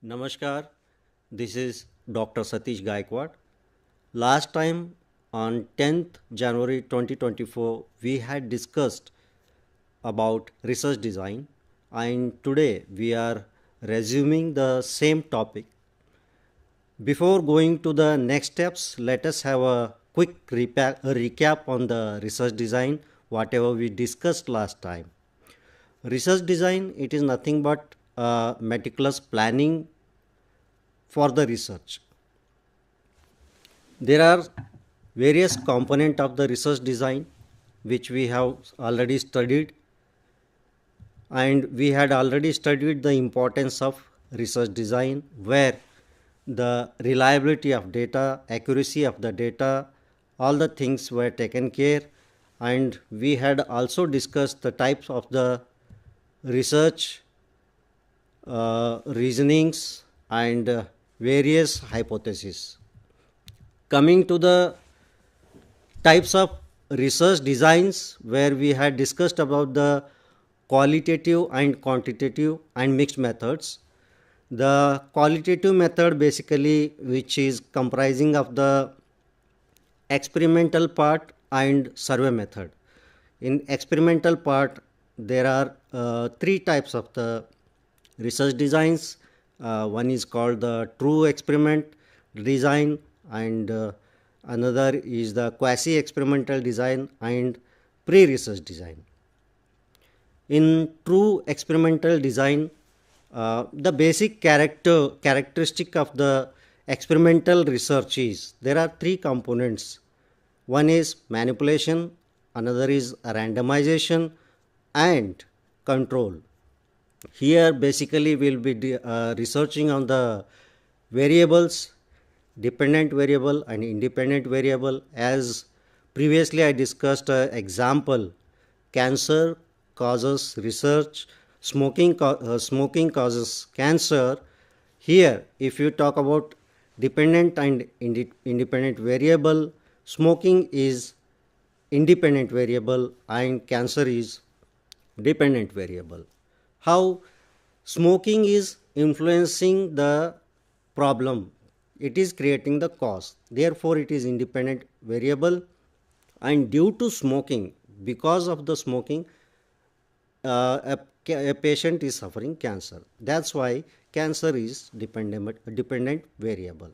Namaskar, this is Dr. Satish Gaikwad. Last time on 10th January 2024, we had discussed about research design, and today we are resuming the same topic. Before going to the next steps, let us have a quick recap on the research design, whatever we discussed last time. Research design, it is nothing but meticulous planning for the research. There are various components of the research design which we have already studied, and we had already studied the importance of research design, where the reliability of data, accuracy of the data, all the things were taken care, and we had also discussed the types of the research reasonings and various hypotheses. Coming to the types of research designs, where we had discussed about the qualitative and quantitative and mixed methods. The qualitative method basically, which is comprising of the experimental part and survey method. In experimental part, there are three types of the research designs. One is called the true experiment design, and another is the quasi experimental design and pre-research design. In true experimental design, the basic characteristic of the experimental research is there are three components. One is manipulation, another is randomization, and control. Here basically we will be researching on the variables, dependent variable and independent variable. As previously I discussed example, cancer causes research, smoking causes cancer. Here if you talk about dependent and independent variable, smoking is independent variable and cancer is dependent variable. How smoking is influencing the problem, it is creating the cause, therefore it is independent variable. And due to smoking, because of the smoking, a patient is suffering cancer. That's why cancer is dependent variable.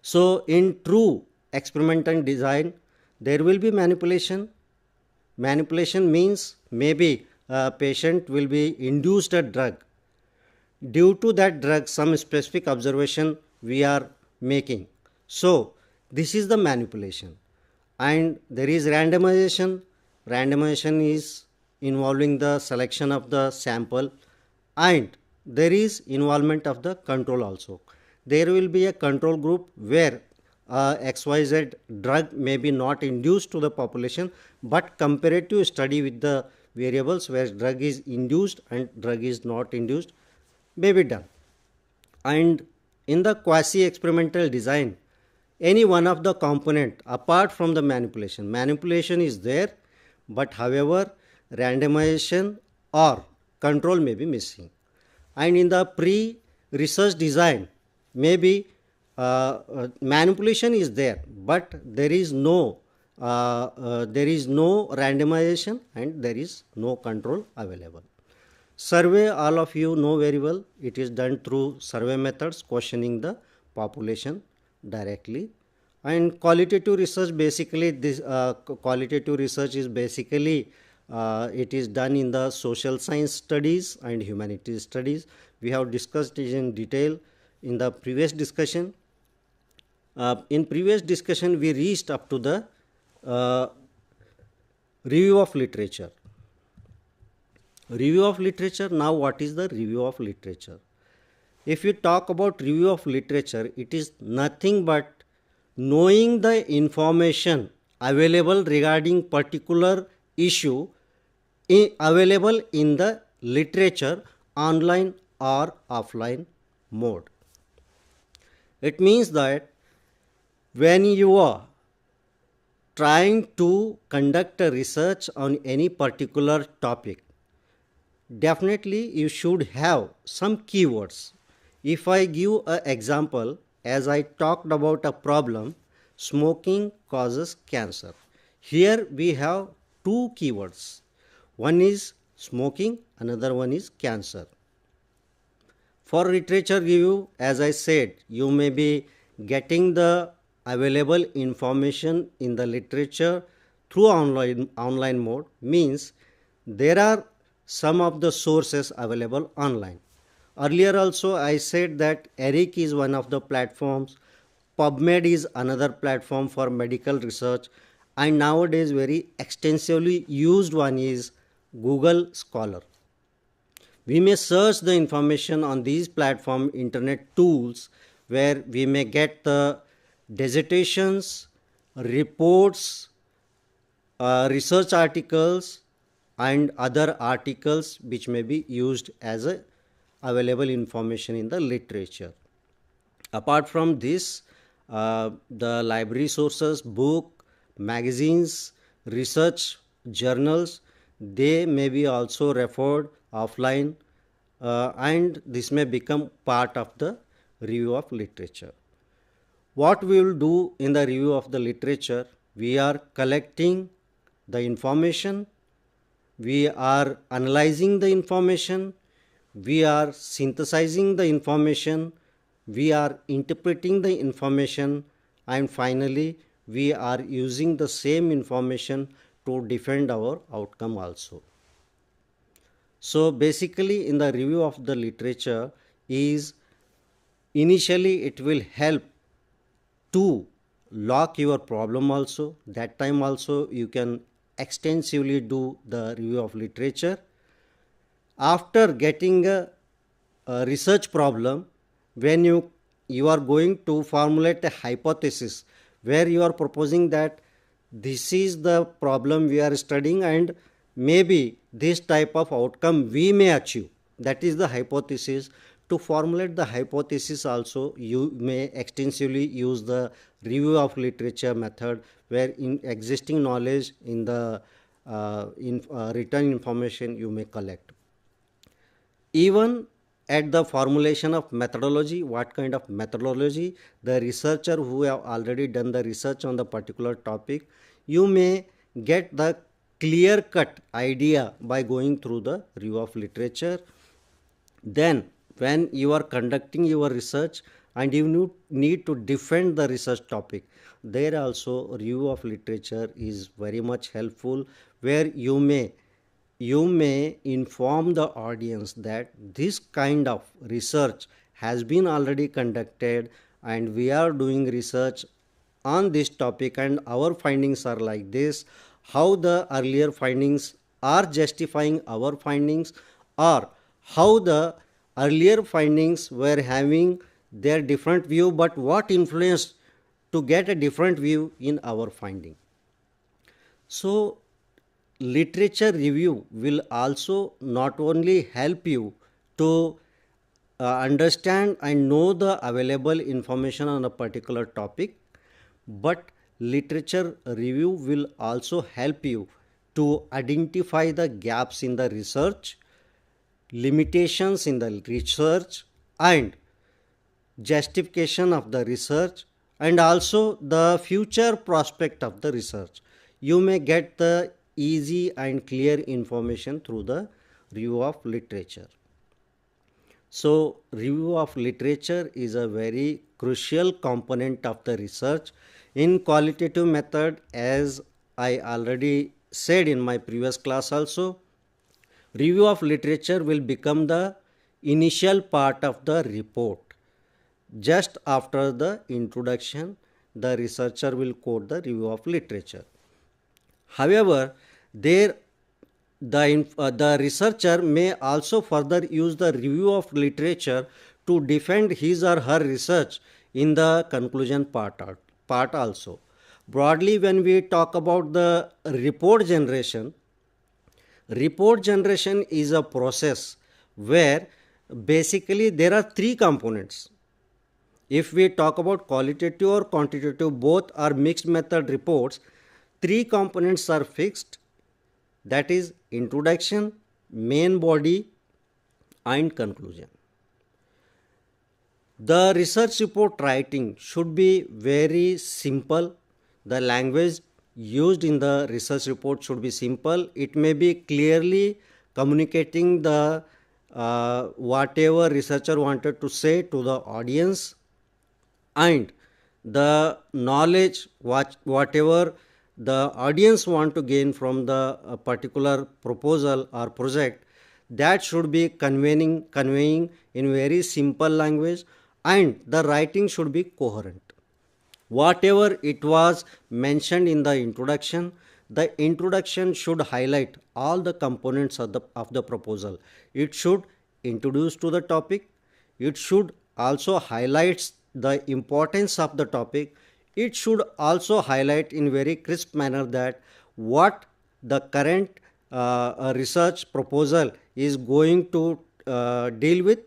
So in true experimental design, there will be manipulation. Manipulation means maybe a patient will be induced a drug. Due to that drug, some specific observation we are making. So this is the manipulation. And there is randomization. Randomization is involving the selection of the sample, and there is involvement of the control also. There will be a control group where XYZ drug may be not induced to the population, but comparative study with the variables where drug is induced and drug is not induced may be done. And in the quasi experimental design, any one of the component apart from the manipulation is there, but however randomization or control may be missing. And in the pre-research design, maybe manipulation is there, but there is no randomization and there is no control available. Survey, all of you know very well, it is done through survey methods, questioning the population directly. And qualitative research, basically this qualitative research is basically it is done in the social science studies and humanities studies. We have discussed it in detail in the previous discussion. In previous discussion, we reached up to the review of literature. Review of literature. Now what is the review of literature? If you talk about review of literature, it is nothing but knowing the information available regarding particular issue available in the literature, online or offline mode. It means that when you are trying to conduct a research on any particular topic, definitely you should have some keywords. If I give an example, as I talked about a problem, smoking causes cancer. Here we have two keywords. One is smoking, another one is cancer. For literature review, as I said, you may be getting the available information in the literature through online mode, means there are some of the sources available online. Earlier also I said that ERIC is one of the platforms, PubMed is another platform for medical research, and nowadays very extensively used one is Google Scholar. We may search the information on these platform internet tools where we may get the dissertations, reports, research articles and other articles which may be used as a available information in the literature. Apart from this, the library sources, book, magazines, research journals, they may be also referred offline, and this may become part of the review of literature. What we will do in the review of the literature, we are collecting the information, we are analyzing the information, we are synthesizing the information, we are interpreting the information, and finally we are using the same information to defend our outcome also. So basically in the review of the literature is initially it will help to lock your problem also. That time also you can extensively do the review of literature. After getting a research problem, when you are going to formulate a hypothesis where you are proposing that this is the problem we are studying and maybe this type of outcome we may achieve, that is the hypothesis. To formulate the hypothesis also you may extensively use the review of literature method, where in existing knowledge in the written information you may collect. Even at the formulation of methodology, what kind of methodology, the researcher who have already done the research on the particular topic, you may get the clear cut idea by going through the review of literature. Then when you are conducting your research and you need to defend the research topic, there also review of literature is very much helpful, where you may inform the audience that this kind of research has been already conducted and we are doing research on this topic and our findings are like this, how the earlier findings are justifying our findings, or how the earlier findings were having their different view, but what influenced to get a different view in our finding. So literature review will also not only help you to understand and know the available information on a particular topic, but literature review will also help you to identify the gaps in the research, limitations in the research, and justification of the research, and also the future prospect of the research. You may get the easy and clear information through the review of literature. So review of literature is a very crucial component of the research. In qualitative method, as I already said in my previous class also, review of literature will become the initial part of the report. Just after the introduction, the researcher will quote the review of literature. However, the researcher may also further use the review of literature to defend his or her research in the conclusion part also. Broadly, when we talk about the report generation is a process where basically there are three components. If we talk about qualitative or quantitative, both are mixed method reports. Three components are fixed, that is introduction, main body, and conclusion. The research report writing should be very simple. The language used in the research report should be simple. It may be clearly communicating the whatever researcher wanted to say to the audience, and the knowledge whatever the audience want to gain from the particular proposal or project, that should be conveying in very simple language, and the writing should be coherent. Whatever it was mentioned in the introduction should highlight all the components of the proposal. It should introduce to the topic. It should also highlight the importance of the topic. It should also highlight in very crisp manner that what the current research proposal is going to deal with,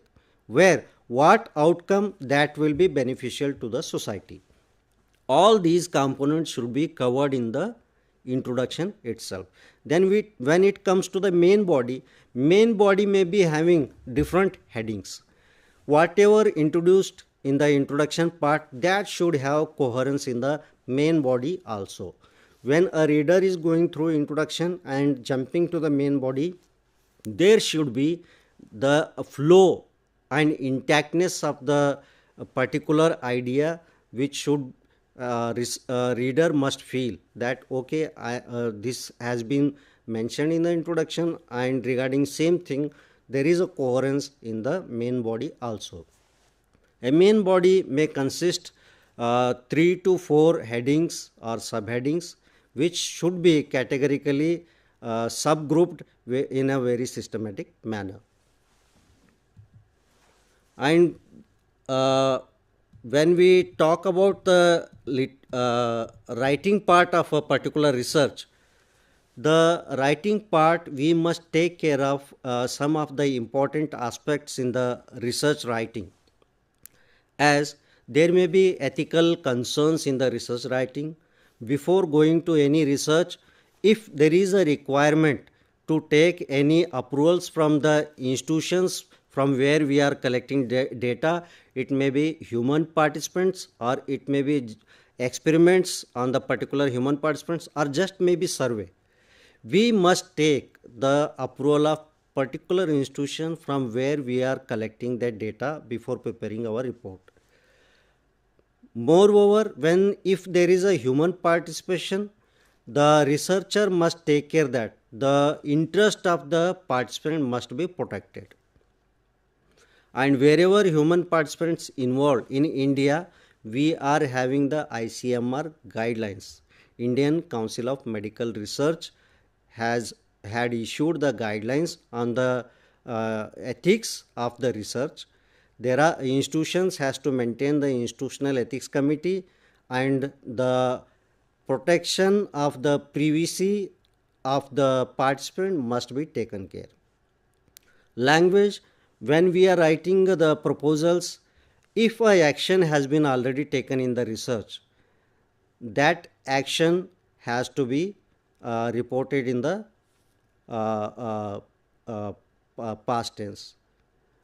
where what outcome that will be beneficial to the society. All these components should be covered in the introduction itself. Then when it comes to the main body may be having different headings. Whatever introduced in the introduction part, that should have coherence in the main body also. When a reader is going through introduction and jumping to the main body, there should be the flow and intactness of the particular idea, which should reader must feel that okay, this has been mentioned in the introduction, and regarding same thing there is a coherence in the main body also. A main body may consist 3 to 4 headings or subheadings, which should be categorically subgrouped in a very systematic manner. And when we talk about the writing part of a particular research, the writing part, we must take care of some of the important aspects in the research writing, as there may be ethical concerns in the research writing. Before going to any research, if there is a requirement to take any approvals from the institutions from where we are collecting data, it may be human participants, or it may be experiments on the particular human participants, or just maybe survey. We must take the approval of particular institution from where we are collecting that data before preparing our report. Moreover, if there is a human participation, the researcher must take care that the interest of the participant must be protected. And wherever human participants involved in India, we are having the ICMR guidelines. Indian Council of Medical Research had issued the guidelines on the ethics of the research. There are institutions has to maintain the institutional ethics committee, and the protection of the privacy of the participant must be taken care. Language, when we are writing the proposals, if a action has been already taken in the research, that action has to be reported in the past tense.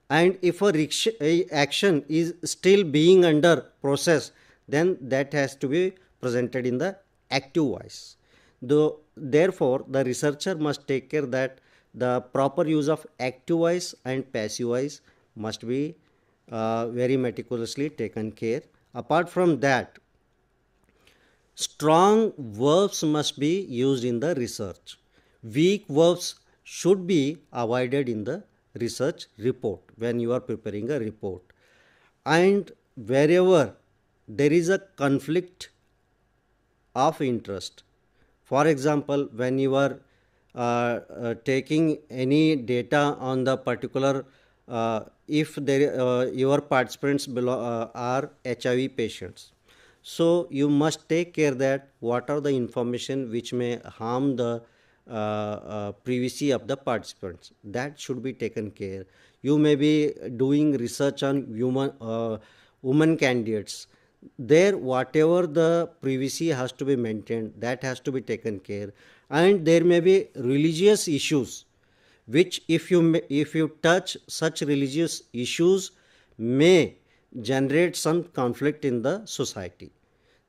And if a action is still being under process, then that has to be presented in the active voice. Therefore, the researcher must take care that the proper use of active voice and passive voice must be very meticulously taken care. Apart from that, strong verbs must be used in the research. Weak verbs should be avoided in the research report when you are preparing a report. And wherever there is a conflict of interest, for example, when you are taking any data on the particular, if your participants are HIV patients, so you must take care that what are the information which may harm the privacy of the participants. That should be taken care. You may be doing research on women candidates. There, whatever the privacy has to be maintained, that has to be taken care. And there may be religious issues, which if you touch such religious issues may generate some conflict in the society.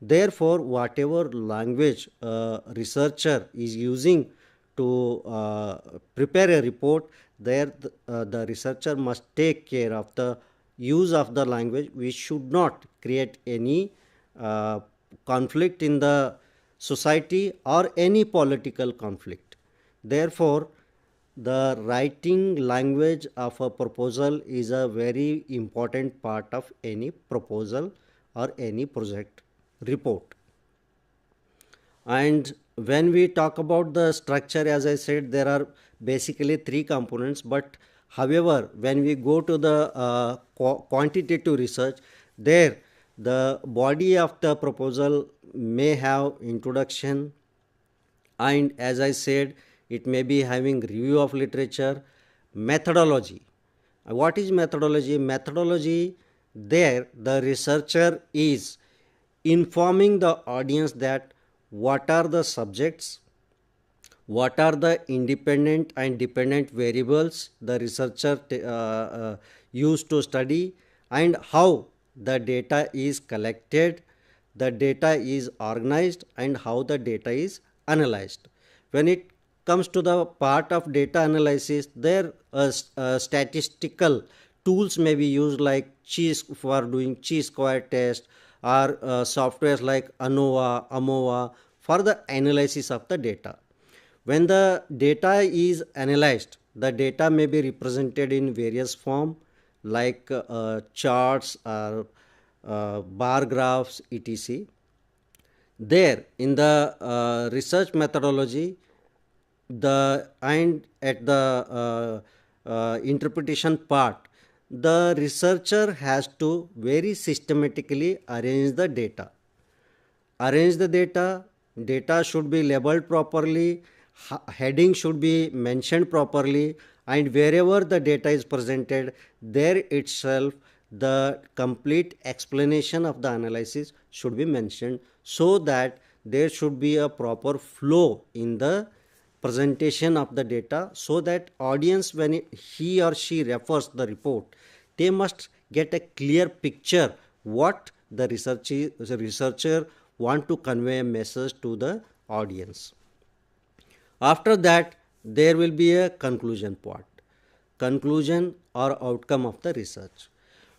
Therefore, whatever language researcher is using to prepare a report, there the researcher must take care of the use of the language, which should not create any uh, conflict in the society or any political conflict. Therefore, the writing language of a proposal is a very important part of any proposal or any project report. And when we talk about the structure, as I said, there are basically three components. But however, when we go to the quantitative research, there the body of the proposal may have introduction, and as I said, it may be having review of literature, methodology. What is methodology? Methodology, there the researcher is informing the audience that what are the subjects, what are the independent and dependent variables the researcher used to study, and how the data is collected, the data is organized, and how the data is analyzed. When it comes to the part of data analysis, there statistical tools may be used, like cheese for doing chi-square test, or softwares like ANOVA, AMOVA for the analysis of the data. When the data is analyzed, the data may be represented in various form, like charts or bar graphs, etc. There in the research methodology, the and at the interpretation part, the researcher has to very systematically arrange the data. Arrange the data, data should be labeled properly, heading should be mentioned properly, and wherever the data is presented, there itself the complete explanation of the analysis should be mentioned, so that there should be a proper flow in the presentation of the data, so that audience, when he or she refers the report, they must get a clear picture what the researcher want to convey a message to the audience. After that, there will be a conclusion part, conclusion or outcome of the research.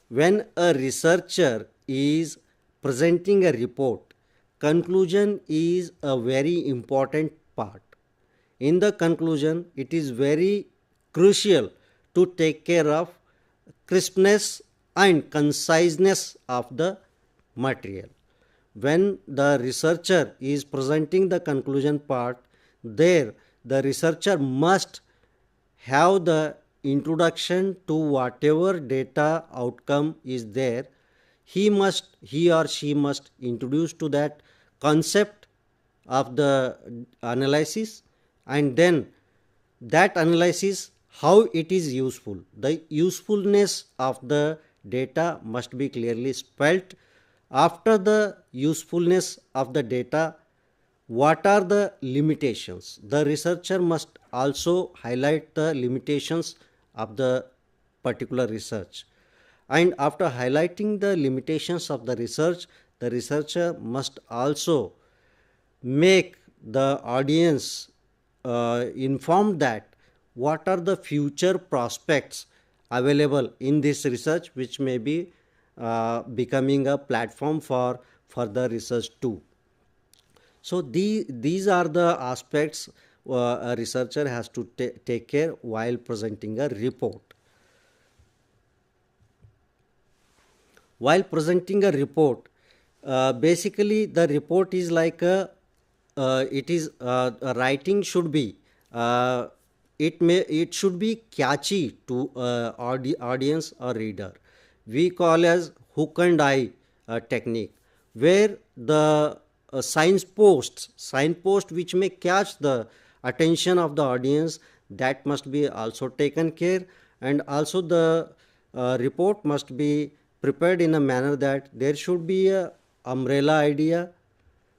When a researcher is presenting a report, conclusion is a very important part. In the conclusion, it is very crucial to take care of crispness and conciseness of the material. When the researcher is presenting the conclusion part, there the researcher must have the introduction to whatever data outcome is there. He or she must introduce to that concept of the analysis, and then that analysis, how it is useful. The usefulness of the data must be clearly spelt. After the usefulness of the data, what are the limitations? The researcher must also highlight the limitations of the particular research. And after highlighting the limitations of the research, the researcher must also make the audience informed that what are the future prospects available in this research, which may be becoming a platform for further research too. So these are the aspects a researcher has to take care while presenting a report. While presenting a report, basically the report is like a writing should be it should be catchy to audience or reader. We call as hook and eye technique, where the signpost which may catch the attention of the audience, that must be also taken care. And also the report must be prepared in a manner that there should be a umbrella idea,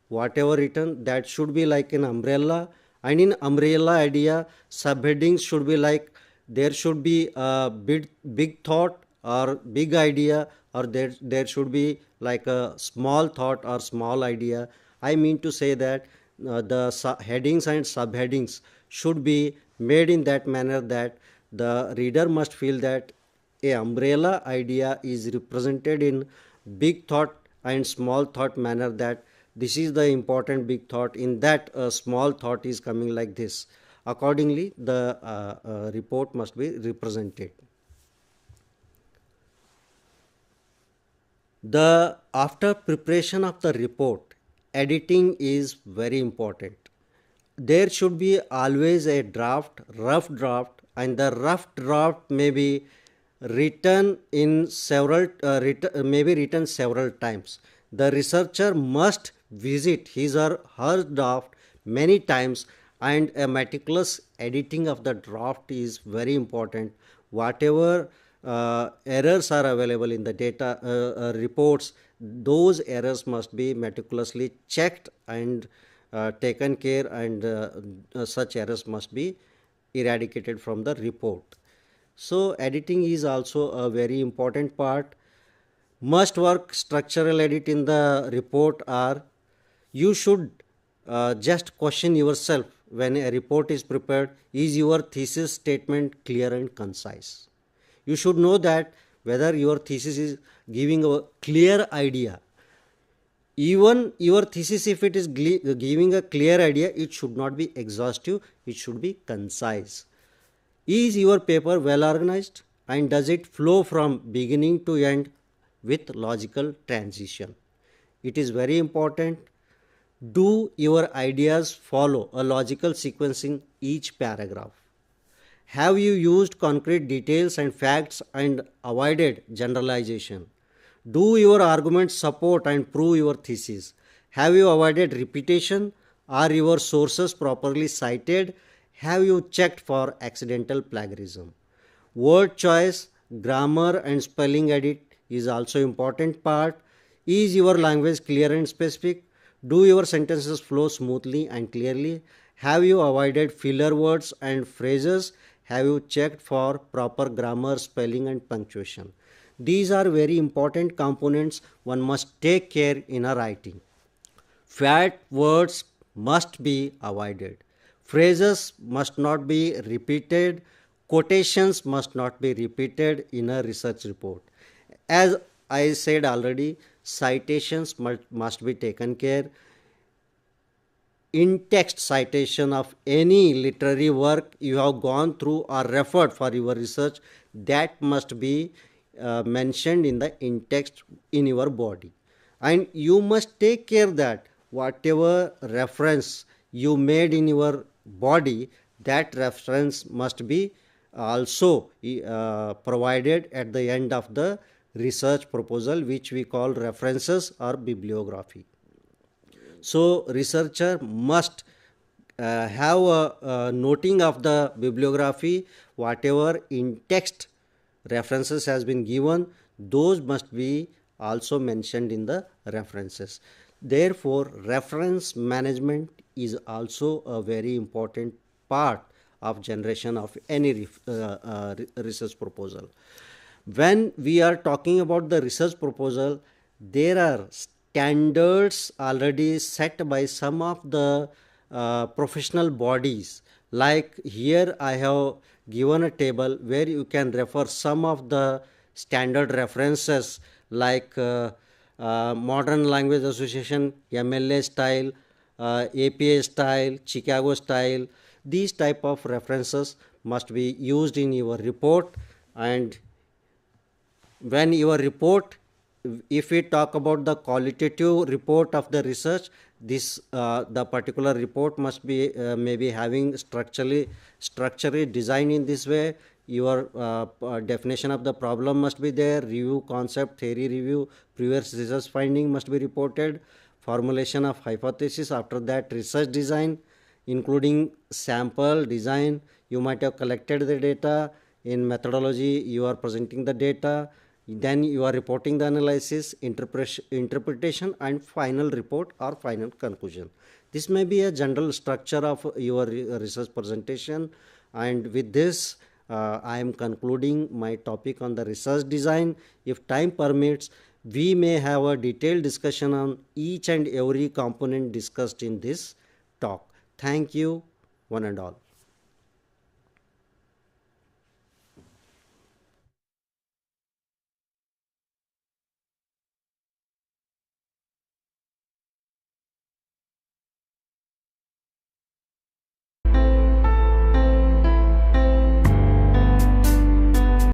whatever written, that should be like an umbrella. And in umbrella idea, subheadings should be like, there should be a big thought or big idea, or there should be like a small thought or small idea. I mean to say that the headings and subheadings should be made in that manner that the reader must feel that a umbrella idea is represented in big thought and small thought manner, that this is the important big thought, in that small thought is coming like this. Accordingly the report must be represented. The after preparation of the report, editing is very important. There should be always a draft, rough draft, and the rough draft may be written in several maybe written several times. The researcher must visit his or her draft many times, and a meticulous editing of the draft is very important. Whatever errors are available in the data reports, those errors must be meticulously checked and taken care, and such errors must be eradicated from the report. So editing is also a very important part. Must work structural edit in the report are, you should just question yourself when a report is prepared, is your thesis statement clear and concise? You should know that whether your thesis is giving a clear idea. Even your thesis, if it is giving a clear idea, it should not be exhaustive, it should be concise. Is your paper well organized, and does it flow from beginning to end with logical transition? It is very important. Do your ideas follow a logical sequence in each paragraph? Have you used concrete details and facts and avoided generalization? Do your arguments support and prove your thesis? Have you avoided repetition? Are your sources properly cited? Have you checked for accidental plagiarism? Word choice, grammar and spelling edit is also important part. Is your language clear and specific? Do your sentences flow smoothly and clearly? Have you avoided filler words and phrases? Have you checked for proper grammar, spelling and punctuation? These are very important components one must take care in a writing. Fat words must be avoided. Phrases must not be repeated. Quotations must not be repeated in a research report. As I said already, citations must be taken care. In-text citation of any literary work you have gone through or referred for your research, that must be mentioned in the in-text in your body. And you must take care that whatever reference you made in your body, that reference must be also provided at the end of the research proposal, which we call references or bibliography. So researcher must have a noting of the bibliography. Whatever in text references has been given, those must be also mentioned in the references. Therefore reference management is also a very important part of generation of any research proposal. When we are talking about the research proposal, there are standards already set by some of the professional bodies. Like here I have given a table where you can refer some of the standard references, like Modern Language Association MLA style, APA style, Chicago style. These type of references must be used in your report. And when your report, if we talk about the qualitative report of the research, this the particular report must be maybe having structurally designed in this way. Your definition of the problem must be there, review concept, theory review, previous research finding must be reported, formulation of hypothesis, after that research design including sample design. You might have collected the data, in methodology you are presenting the data, then you are reporting the analysis, interpretation and final report or final conclusion. This may be a general structure of your research presentation, and with this I am concluding my topic on the research design. If time permits, we may have a detailed discussion on each and every component discussed in this talk. Thank you, one and all.